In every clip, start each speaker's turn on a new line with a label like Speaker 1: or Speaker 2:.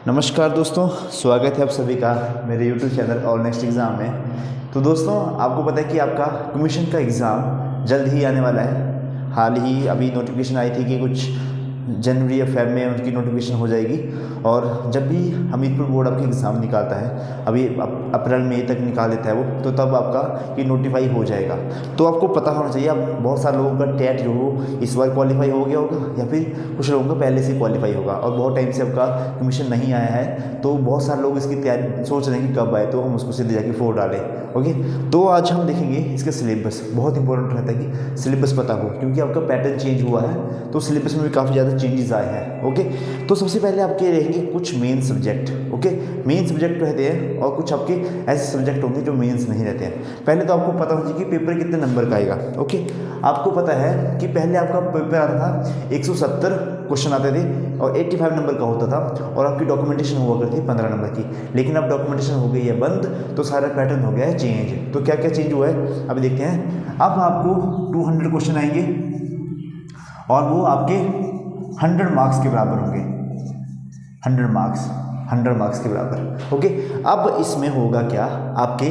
Speaker 1: नमस्कार दोस्तों, स्वागत है आप सभी का मेरे यूट्यूब चैनल और नेक्स्ट एग्ज़ाम में। तो दोस्तों, आपको पता है कि आपका कमीशन का एग्ज़ाम जल्द ही आने वाला है। हाल ही अभी नोटिफिकेशन आई थी कि कुछ जनवरी या फेब में उनकी नोटिफिकेशन हो जाएगी। और जब भी हमीरपुर बोर्ड आपके एग्ज़ाम निकालता है, अभी अप्रैल मई तक निकाल देता है वो, तो तब आपका ये नोटिफाई हो जाएगा। तो आपको पता होना चाहिए, आप बहुत सारे लोगों का टेट जो हो इस बार क्वालिफाई हो गया होगा या फिर कुछ लोगों का पहले से क्वालिफाई होगा और बहुत टाइम से आपका कमीशन नहीं आया है। तो बहुत सारे लोग इसकी तैयारी सोच रहे हैं कि कब आए, तो हम उसको सीधे जाके फोड़ डालें। ओके, तो आज हम देखेंगे इसका सिलेबस। बहुत इंपॉर्टेंट रहता है कि सिलेबस पता हो, क्योंकि आपका पैटर्न चेंज हुआ है तो सिलेबस में भी काफ़ी ज़्यादा चेंजेस आए हैं। ओके, तो सबसे पहले आपके रहेंगे कुछ main subject. Okay, main subject रहते हैं और कुछ आपके ऐसे सब्जेक्ट होंगे जो मेंस नहीं रहते हैं। पहले तो आपको पता होना चाहिए कि पेपर कितने नंबर का आएगा। ओके, आपको पता है कि पहले आपका पेपर आता था 170 क्वेश्चन आते थे और 85 नंबर का होता था, और आपकी डॉक्यूमेंटेशन हुआ करती 15 नंबर की। लेकिन अब डॉक्यूमेंटेशन हो गई है बंद, तो सारा पैटर्न हो गया है चेंज। तो क्या क्या चेंज हुआ है अभी देखते हैं। अब आपको 200 क्वेश्चन आएंगे और वो आपके 100 मार्क्स के बराबर होंगे। 100 मार्क्स के बराबर। ओके, अब इसमें होगा क्या, आपके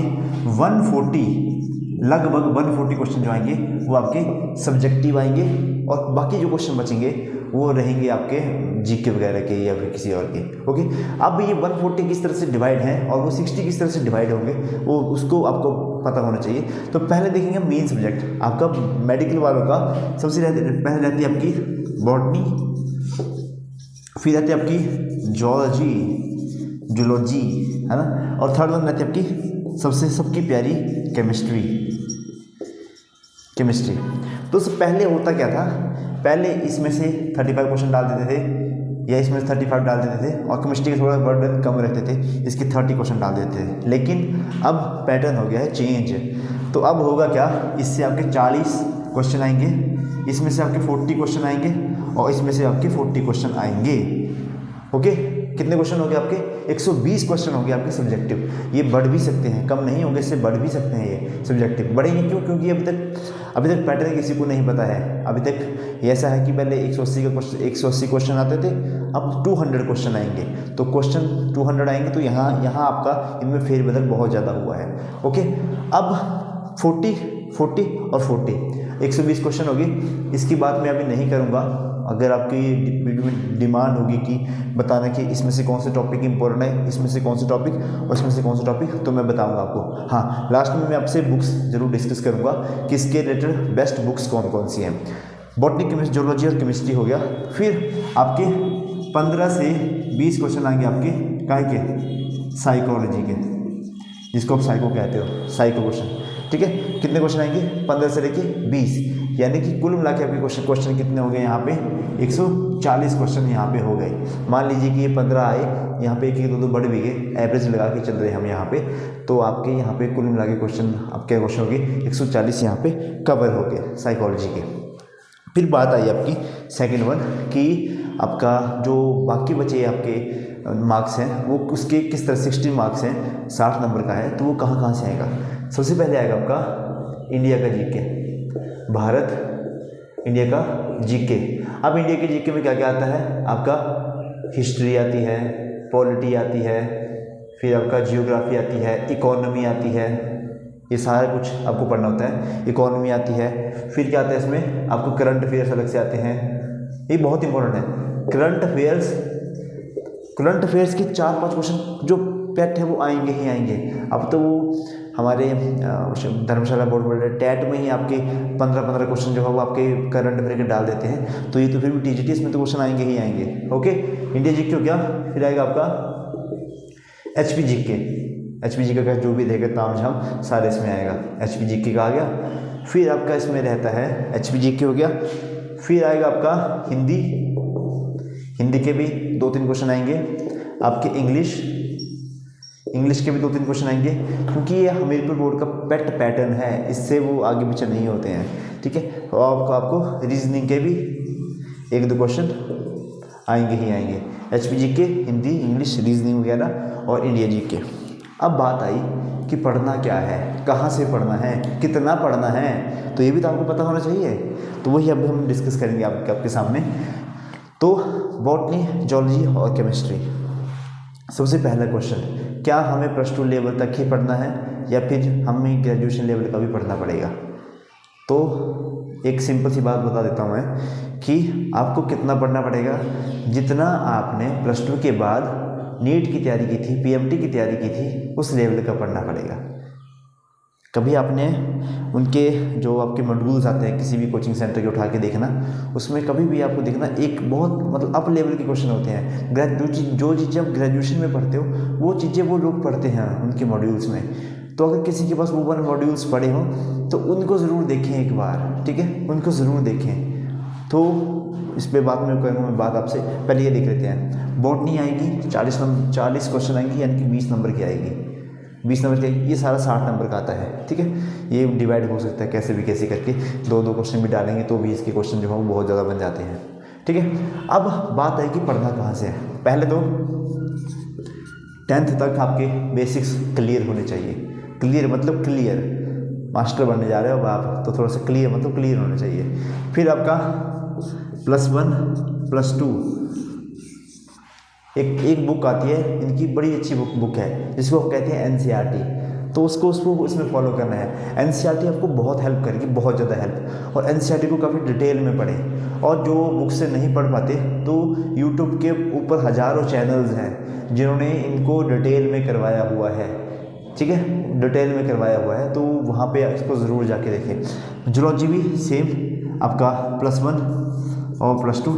Speaker 1: लगभग 140 क्वेश्चन जो आएंगे वो आपके सब्जेक्टिव आएंगे, और बाकी जो क्वेश्चन बचेंगे वो रहेंगे आपके जीके वगैरह के या फिर किसी और के। ओके, अब ये 140 किस तरह से डिवाइड है और वो 60 किस तरह से डिवाइड होंगे, वो उसको आपको पता होना चाहिए। तो पहले देखेंगे मेन सब्जेक्ट आपका मेडिकल वालों का। सबसे पहले रहती है आपकी बॉटनी, फिर रहती है आपकी जूलॉजी, है ना, और थर्ड वन रहती है आपकी सबकी प्यारी केमिस्ट्री। तो उससे पहले होता क्या था, पहले इसमें से 35 क्वेश्चन डाल देते थे या इसमें से 35 डाल देते थे, और केमिस्ट्री के थोड़ा वर्ड कम रहते थे, इसके 30 क्वेश्चन डाल देते थे। लेकिन अब पैटर्न हो गया है चेंज। तो अब होगा क्या, इससे आपके 40 क्वेश्चन आएंगे, इसमें से आपके 40 क्वेश्चन आएंगे और इसमें से आपके 40 क्वेश्चन आएंगे। ओके, कितने क्वेश्चन हो गए आपके? 120 क्वेश्चन हो गए आपके सब्जेक्टिव। ये बढ़ भी सकते हैं, कम नहीं होंगे, इससे बढ़ भी सकते हैं। ये सब्जेक्टिव बढ़ेंगे क्यों? क्योंकि अभी तक पैटर्न किसी को नहीं पता है। अभी तक ये ऐसा है कि पहले 180 क्वेश्चन आते थे, अब 200 क्वेश्चन आएंगे। तो क्वेश्चन 200 आएंगे, तो यहाँ आपका इनमें फेरबदल बहुत ज़्यादा हुआ है। ओके, अब 40 और 40 120 क्वेश्चन होगी। इसकी बात मैं अभी नहीं करूँगा। अगर आपकी वीडियो में डिमांड होगी कि बताना कि इसमें से कौन से टॉपिक इंपॉर्टेंट है, इसमें से कौन से टॉपिक और इसमें से कौन से टॉपिक, तो मैं बताऊंगा आपको। हाँ, लास्ट में मैं आपसे बुक्स जरूर डिस्कस करूंगा कि इसके रिलेटेड बेस्ट बुक्स कौन कौन सी हैं। बॉटनी, केमिस्ट्री, जूलॉजी और केमिस्ट्री हो गया। फिर आपके 15 से 20 क्वेश्चन आएंगे आपके काहे के, साइकोलॉजी के, जिसको आप साइको कहते हो, साइको क्वेश्चन। ठीक है, कितने क्वेश्चन आएंगे? 15 से लेके 20, यानी कि कुल मिला के आपके क्वेश्चन कितने हो गए यहाँ पे? 140 क्वेश्चन यहाँ पे हो गए। मान लीजिए कि ये 15 आए, यहाँ पे 1 2 बढ़ भी गए, एवरेज लगा के चल रहे हैं हम यहाँ पे। तो आपके यहाँ पे कुल मिला के क्वेश्चन आपके क्वेश्चन हो गए 140 यहाँ पे कवर हो गए साइकोलॉजी के। फिर बात आई आपकी सेकेंड वन कि आपका जो बाकी बचे आपके मार्क्स हैं वो उसके किस तरह 60 मार्क्स हैं, 60 नंबर का है, तो वो कहाँ से आएगा? सबसे पहले आएगा आपका इंडिया का जीके, भारत इंडिया का जीके। अब इंडिया के जीके में क्या क्या आता है आपका? हिस्ट्री आती है, पॉलिटी आती है, फिर आपका जियोग्राफी आती है, इकोनॉमी आती है, ये सारा कुछ आपको पढ़ना होता है। इकोनॉमी आती है, फिर क्या आता है इसमें आपको करंट अफेयर्स अलग से आते हैं, ये बहुत इंपॉर्टेंट है। करंट अफेयर्स के 4-5 क्वेश्चन जो पेट है वो आएंगे ही आएंगे। अब तो वो हमारे धर्मशाला बोर्ड बोले टैट में ही आपके 15 क्वेश्चन जो है वो आपके करंट अफेयर के डाल देते हैं। तो ये तो फिर भी टीजीटीएस में तो क्वेश्चन आएंगे ही आएंगे। ओके, इंडिया जीके हो गया। फिर आएगा आपका एचपीजीके का जो भी देगा तामझाम सारे इसमें आएगा। एचपीजीके का आ गया। फिर आपका इसमें रहता है एचपीजीके हो गया। फिर आएगा आपका हिंदी के भी 2-3 क्वेश्चन आएंगे आपके। इंग्लिश के भी 2-3 क्वेश्चन आएंगे, क्योंकि ये हमीरपुर बोर्ड का पेट पैटर्न है, इससे वो आगे पीछे नहीं होते हैं। ठीक है, और आपको रीजनिंग के भी 1-2 क्वेश्चन आएंगे ही आएंगे। एचपीजीके, हिंदी, इंग्लिश, रीजनिंग वगैरह और इंडिया जीके। अब बात आई कि पढ़ना क्या है, कहाँ से पढ़ना है, कितना पढ़ना है, तो ये भी तो आपको पता होना चाहिए। तो वही अब हम डिस्कस करेंगे आपके सामने। तो बॉटनी, जूलॉजी और केमिस्ट्री। सबसे पहला क्वेश्चन, क्या हमें +2 लेवल तक ही पढ़ना है या फिर हमें ग्रेजुएशन लेवल का भी पढ़ना पड़ेगा? तो एक सिंपल सी बात बता देता हूँ मैं कि आपको कितना पढ़ना पड़ेगा, जितना आपने +2 के बाद नीट की तैयारी की थी, पीएमटी की तैयारी की थी, उस लेवल का पढ़ना पड़ेगा। कभी आपने उनके जो आपके मॉड्यूल्स आते हैं किसी भी कोचिंग सेंटर के उठा के देखना, उसमें कभी भी आपको देखना एक बहुत मतलब अप लेवल के क्वेश्चन होते हैं। जो चीज़ें आप ग्रेजुएशन में पढ़ते हो वो चीज़ें वो लोग पढ़ते हैं उनके मॉड्यूल्स में। तो अगर किसी के पास वो 1 मॉड्यूल्स पढ़े हों तो उनको ज़रूर देखें एक बार, ठीक है, उनको ज़रूर देखें। तो इस पे बात में करूँगा मैं बात आपसे, पहले ये देख लेते हैं। बॉटनी आएगी 40 क्वेश्चन आएंगी, यानी कि 20 नंबर की आएगी, 20 नंबर की। ये सारा 60 नंबर का आता है, ठीक है। ये डिवाइड हो सकता है कैसे भी कैसे करके, 2-2 क्वेश्चन भी डालेंगे तो भी इसके क्वेश्चन जो है वो बहुत ज़्यादा बन जाते हैं, ठीक है। अब बात है कि पढ़ना कहाँ से है। पहले तो 10th तक आपके बेसिक्स क्लियर होने चाहिए। क्लियर मतलब क्लियर, मास्टर बनने जा रहे हो अब आप, तो थोड़ा सा क्लियर मतलब क्लियर होना चाहिए। फिर आपका +1 +2 एक बुक आती है, इनकी बड़ी अच्छी बुक है जिसको हम कहते हैं एनसीईआरटी। तो उसको इसमें फॉलो करना है। एनसीईआरटी आपको बहुत हेल्प करेगी, बहुत ज़्यादा हेल्प। और एनसीईआरटी को काफ़ी डिटेल में पढ़ें। और जो बुक से नहीं पढ़ पाते तो यूट्यूब के ऊपर हज़ारों चैनल्स हैं जिन्होंने इनको डिटेल में करवाया हुआ है, ठीक है, डिटेल में करवाया हुआ है। तो वहाँ पे इसको ज़रूर जाके देखें। जूलॉजी भी सेम, आपका +1 और +2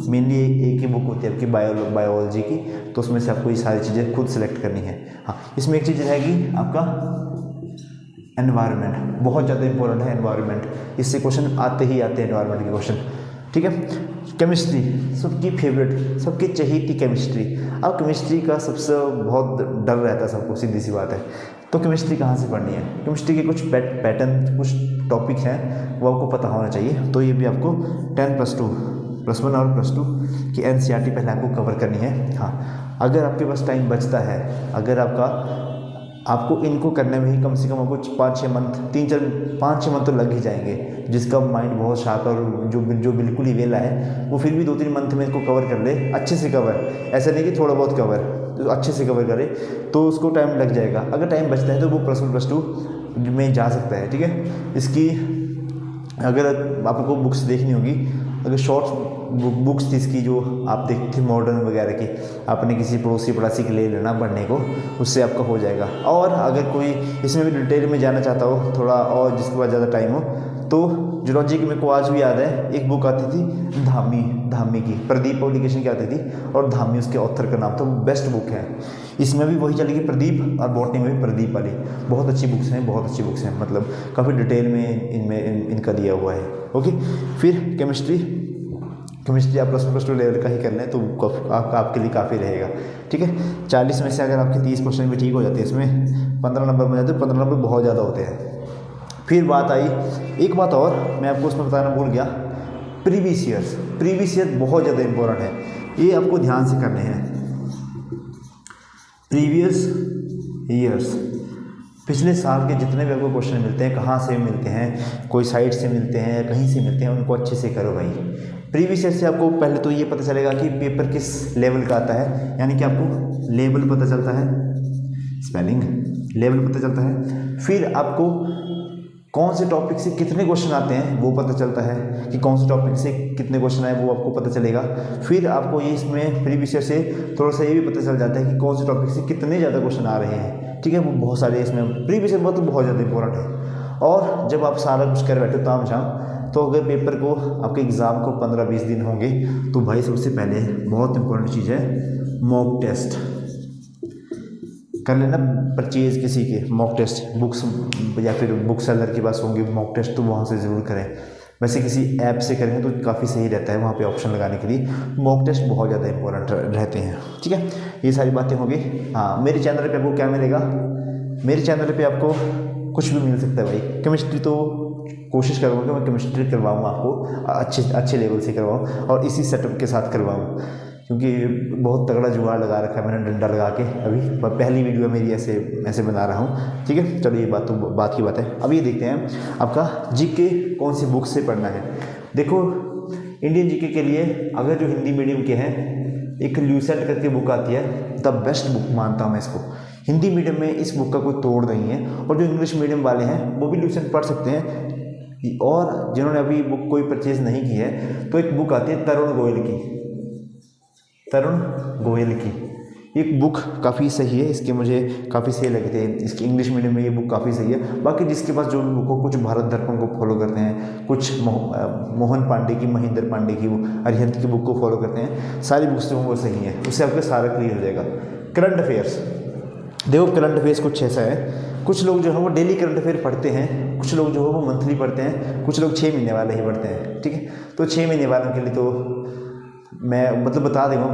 Speaker 1: मेनली एक ही बुक होती है आपकी बायोलॉजी की, तो उसमें से आपको ये सारी चीज़ें खुद सेलेक्ट करनी है। हाँ, इसमें एक चीज़ रहेगी आपका एनवायरनमेंट, बहुत ज़्यादा इंपॉर्टेंट है एनवायरनमेंट। इससे क्वेश्चन आते ही आते हैं एनवायरनमेंट के क्वेश्चन, ठीक है। केमिस्ट्री सबकी फेवरेट, सबकी चहेती केमिस्ट्री। अब केमिस्ट्री का सबसे बहुत डर रहता है सबको, सीधी सी बात है। तो केमिस्ट्री कहाँ से पढ़नी है? केमिस्ट्री के कुछ पैटर्न, कुछ टॉपिक हैं वो आपको पता होना चाहिए। तो ये भी आपको 10 +2 +1 और +2 की एनसीईआरटी पहले आपको कवर करनी है। हाँ, अगर आपके पास टाइम बचता है, अगर आपको इनको करने में ही कम से कम आपको 5-6 मंथ, 5-6 मंथ तो लग ही जाएंगे। जिसका माइंड बहुत शार्प है और जो बिल्कुल ही वेला है वो फिर भी 2-3 मंथ में इसको कवर कर ले, अच्छे से कवर, ऐसा नहीं कि थोड़ा बहुत कवर, तो अच्छे से कवर करे तो उसको टाइम लग जाएगा। अगर टाइम बचता है तो वो +1 +2 में जा सकता है, ठीक है। इसकी अगर आपको बुक्स देखनी होगी, अगर शॉर्ट बुक्स थी इसकी जो आप देखते थे मॉडर्न वगैरह की, आपने किसी पड़ोसी के ले लेना पढ़ने को, उससे आपका हो जाएगा। और अगर कोई इसमें भी डिटेल में जाना चाहता हो थोड़ा और जिसके पास ज़्यादा टाइम हो, तो जूलॉजी की मेरे को आज भी याद है, एक बुक आती थी धामी की, प्रदीप पब्लिकेशन की आती थी, और धामी उसके ऑथर का नाम था। बेस्ट बुक है, इसमें भी वही चलेगी प्रदीप, और बॉटनी में भी प्रदीप वाली। बहुत अच्छी बुक्स हैं, बहुत अच्छी बुक्स हैं, मतलब काफ़ी डिटेल में इनका दिया हुआ है। ओके, फिर केमिस्ट्री आप +2 लेवल का ही कर लें तो आपके लिए काफ़ी रहेगा, ठीक है। 40 में से अगर आपके 30 क्वेश्चन भी ठीक हो जाते हैं, इसमें 15 नंबर बन जाते हैं। 15 नंबर बहुत ज़्यादा होते हैं। फिर बात आई, एक बात और मैं आपको उसमें बताना भूल गया, प्रीवियस ईयर बहुत ज़्यादा इंपॉर्टेंट है, ये आपको ध्यान से करने हैं। प्रीवियस ईयर्स, पिछले साल के जितने भी आपको क्वेश्चन मिलते हैं, कहाँ से मिलते हैं, कोई साइट से मिलते हैं या कहीं से मिलते हैं, उनको अच्छे से करो भाई। प्रीवियस ईयर से आपको पहले तो ये पता चलेगा कि पेपर किस लेवल का आता है, यानी कि आपको लेवल पता चलता है, स्पेलिंग लेवल पता चलता है। फिर आपको कौन से टॉपिक से कितने क्वेश्चन आते हैं वो पता चलता है, कि कौन से टॉपिक से कितने क्वेश्चन आए वो आपको पता चलेगा। फिर आपको ये इसमें प्रीवियस ईयर से थोड़ा सा ये भी पता चल जाता है कि कौन से टॉपिक से कितने ज़्यादा क्वेश्चन आ रहे हैं, ठीक है। वो बहुत सारे इसमें प्रीवियस ईयर मतलब बहुत ज़्यादा इंपॉर्टेंट है। और जब आप सारा कुछ कर बैठो ताम झाम, तो अगर पेपर को आपके एग्ज़ाम को 15-20 दिन होंगे, तो भाई सबसे पहले बहुत इंपॉर्टेंट चीज़ है मॉक टेस्ट कर लेना। परचेज़ किसी के मॉक टेस्ट, बुक्स या फिर बुक सेलर के पास होंगे मॉक टेस्ट, तो वहाँ से ज़रूर करें। वैसे किसी ऐप से करेंगे तो काफ़ी सही रहता है, वहाँ पे ऑप्शन लगाने के लिए मॉक टेस्ट बहुत ज़्यादा इंपॉर्टेंट रहते हैं, ठीक है। ये सारी बातें होगी। हाँ, मेरे चैनल पे आपको क्या मिलेगा, मेरे चैनल पे आपको कुछ भी मिल सकता है भाई। केमिस्ट्री तो कोशिश करूँगा कि मैं केमिस्ट्री करवाऊँ आपको, अच्छे लेवल से करवाऊँ और इसी सेटअप के साथ करवाऊँ, क्योंकि बहुत तगड़ा जुगाड़ लगा रखा है मैंने डंडा लगा के। अभी पहली वीडियो मेरी ऐसे बना रहा हूँ, ठीक है। चलो ये बात की बात है। अब ये देखते हैं आपका जीके कौन सी बुक से पढ़ना है। देखो, इंडियन जीके के लिए अगर जो हिंदी मीडियम के हैं, एक ल्यूसेंट करके बुक आती है, द बेस्ट बुक मानता हूँ मैं इसको। हिंदी मीडियम में इस बुक का कोई तोड़ नहीं है, और जो इंग्लिश मीडियम वाले हैं वो भी ल्यूसेंट पढ़ सकते हैं। और जिन्होंने अभी बुक कोई परचेज़ नहीं की है तो एक बुक आती है तरुण गोयल की, तरुण गोयल की एक बुक काफ़ी सही है, इसके मुझे काफ़ी सही लगे थे। इसकी इंग्लिश मीडियम में ये बुक काफ़ी सही है। बाकी जिसके पास जो भी बुक हो, कुछ भारत दर्पण को फॉलो करते हैं, कुछ मोहन पांडे की, महेंद्र पांडे की, वो अरिहंत की बुक को फॉलो करते हैं, सारी बुक्स जो वो सही है, उससे आपका सारा क्लियर हो जाएगा। करंट अफेयर्स, देखो करंट अफेयर्स कुछ ऐसा है, कुछ लोग जो है वो डेली करंट अफेयर पढ़ते हैं, कुछ लोग जो है वो मंथली पढ़ते हैं, कुछ लोग 6 महीने वाले ही पढ़ते हैं, ठीक है। तो 6 महीने वालों के लिए तो मैं मतलब बता देगा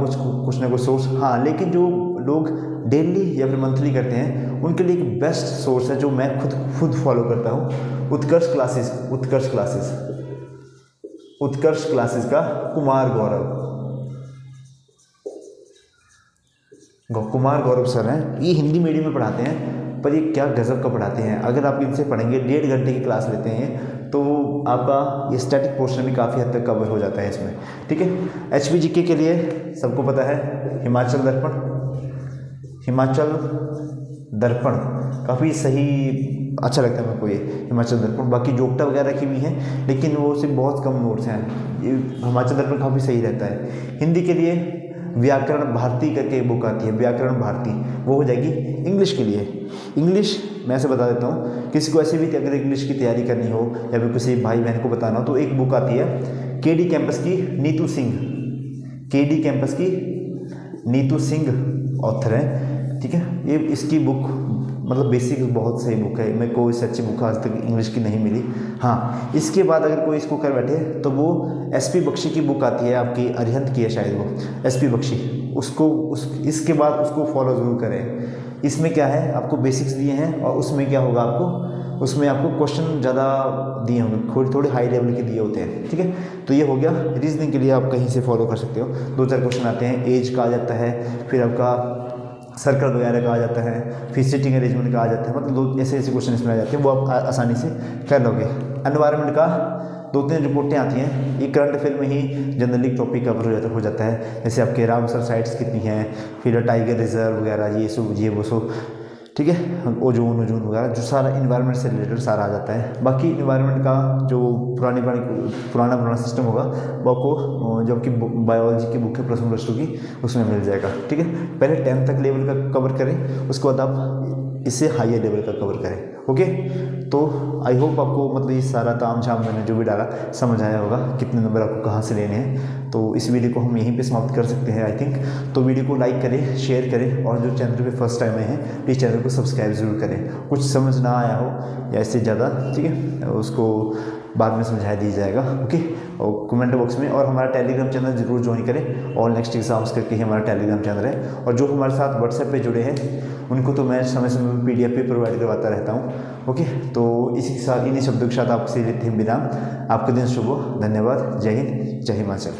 Speaker 1: कुछ ना कुछ सोर्स, हाँ। लेकिन जो लोग डेली या फिर मंथली करते हैं उनके लिए एक बेस्ट सोर्स है जो मैं खुद फॉलो करता हूँ, उत्कर्ष क्लासेस। उत्कर्ष क्लासेस का कुमार गौरव सर हैं। ये हिंदी मीडियम में पढ़ाते हैं, पर ये क्या गज़ब का पढ़ाते हैं। अगर आप इनसे पढ़ेंगे, 1.5 घंटे की क्लास लेते हैं, तो आपका ये स्टैटिक पोर्शन भी काफ़ी हद तक कवर हो जाता है इसमें, ठीक है। HPGK के लिए सबको पता है हिमाचल दर्पण काफ़ी सही, अच्छा लगता है मेरे को ये हिमाचल दर्पण। बाकी जोगटा वगैरह की भी हैं, लेकिन वो सिर्फ बहुत कम नोट्स हैं। ये हिमाचल दर्पण काफ़ी सही रहता है। हिंदी के लिए व्याकरण भारती करके बुक आती है, व्याकरण भारती, वो हो जाएगी इंग्लिश के लिए। इंग्लिश मैं ऐसे बता देता हूँ, किसी को ऐसे भी अगर इंग्लिश की तैयारी करनी हो या फिर किसी भाई बहन को बताना हो, तो एक बुक आती है KD कैंपस की, नीतू सिंह। KD कैंपस की नीतू सिंह ऑथर है, ठीक है। ये इसकी बुक मतलब बेसिक बहुत सही बुक है, मेरे को इससे अच्छी बुक आज तक इंग्लिश की नहीं मिली। हाँ, इसके बाद अगर कोई इसको कर बैठे तो वो SP बख्शी की बुक आती है, आपकी अरिहंत की है शायद वो, SP बख्शी, इसके बाद उसको फॉलो ज़रूर करें। इसमें क्या है, आपको बेसिक्स दिए हैं, और उसमें क्या होगा उसमें आपको क्वेश्चन ज़्यादा दिए होंगे, थोड़े हाई लेवल के दिए होते हैं, ठीक है। तो ये हो गया। रीजनिंग के लिए आप कहीं से फॉलो कर सकते हो, 2-4 क्वेश्चन आते हैं। एज का आ जाता है, फिर आपका सर्कल वगैरह का आ जाता है, फिर सिटिंग अरेंजमेंट का आ जाता है, मतलब ऐसे क्वेश्चन इसमें आ जाते हैं, वो आप आसानी से कर लोगे। एनवायरनमेंट का 2-3 रिपोर्टें आती हैं, ये करंट अफेयर में ही जनरली टॉपिक कवर हो जाता है। जैसे आपके रामसर साइट्स कितनी हैं, फिर टाइगर रिजर्व वगैरह, ये वो ठीक है, ओजोन वगैरह, जो सारा इन्वायरमेंट से रिलेटेड सारा आ जाता है। बाकी इन्वायरमेंट का जो पुराना सिस्टम होगा वो आपको जो आपकी बायोलॉजी की बुक है +1 +2 की, उसमें मिल जाएगा, ठीक है। पहले 10th तक लेवल का कवर करें, उसके बाद आप इससे हायर लेवल का कवर करें, ओके। तो आई होप आपको मतलब ये सारा ताम झाम मैंने जो भी डाला समझ आया होगा, कितने नंबर आपको कहाँ से लेने हैं। तो इस वीडियो को हम यहीं पे समाप्त कर सकते हैं आई थिंक। तो वीडियो को लाइक करें, शेयर करें, और जो चैनल पे फर्स्ट टाइम आए हैं प्लीज़ चैनल को सब्सक्राइब ज़रूर करें। कुछ समझ ना आया हो या इससे ज़्यादा, ठीक है, उसको बाद में समझा दिया जाएगा, ओके। और कमेंट बॉक्स में, और हमारा टेलीग्राम चैनल ज़रूर ज्वाइन करें, ऑल नेक्स्ट एग्जाम्स करके ही हमारा टेलीग्राम चैनल है। और जो हमारे साथ व्हाट्सएप पे जुड़े हैं उनको तो मैं समय समय पर PDF पे प्रोवाइड करवाता रहता हूँ, ओके। तो इसी के साथ, इन्हीं शब्दों के साथ आपसे लेते हैं विराम। आपका दिन शुभ हो, धन्यवाद, जय हिंद, जय हिमाचल।